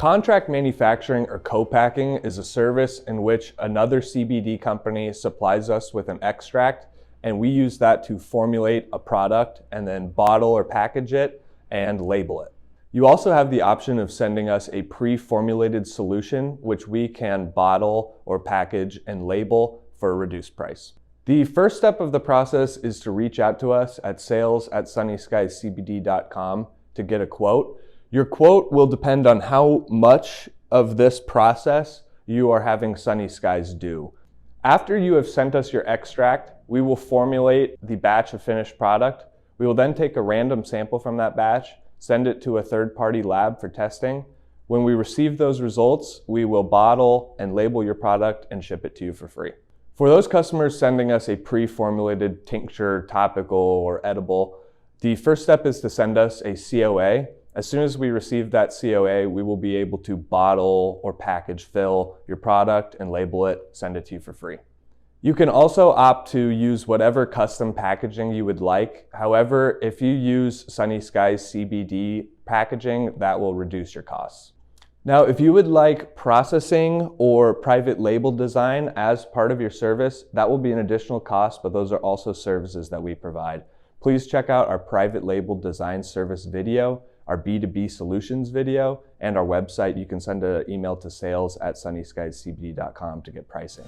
Contract manufacturing or co-packing is a service in which another CBD company supplies us with an extract, and we use that to formulate a product and then bottle or package it and label it. You also have the option of sending us a pre-formulated solution, which we can bottle or package and label for a reduced price. The first step of the process is to reach out to us at sales@sunnyskiescbd.com to get a quote. Your quote will depend on how much of this process you are having Sunny Skies do. After you have sent us your extract, we will formulate the batch of finished product. We will then take a random sample from that batch, send it to a third-party lab for testing. When we receive those results, we will bottle and label your product and ship it to you for free. For those customers sending us a pre-formulated tincture, topical, or edible, the first step is to send us a COA. As soon as we receive that COA, we will be able to bottle or package fill your product and label it, send it to you for free. You can also opt to use whatever custom packaging you would like. However, if you use Sunny Skies CBD packaging, that will reduce your costs. Now, if you would like processing or private label design as part of your service, that will be an additional cost, but those are also services that we provide. Please check out our private label design service video, our B2B solutions video, and our website. You can send an email to sales@sunnyskiescbd.com to get pricing.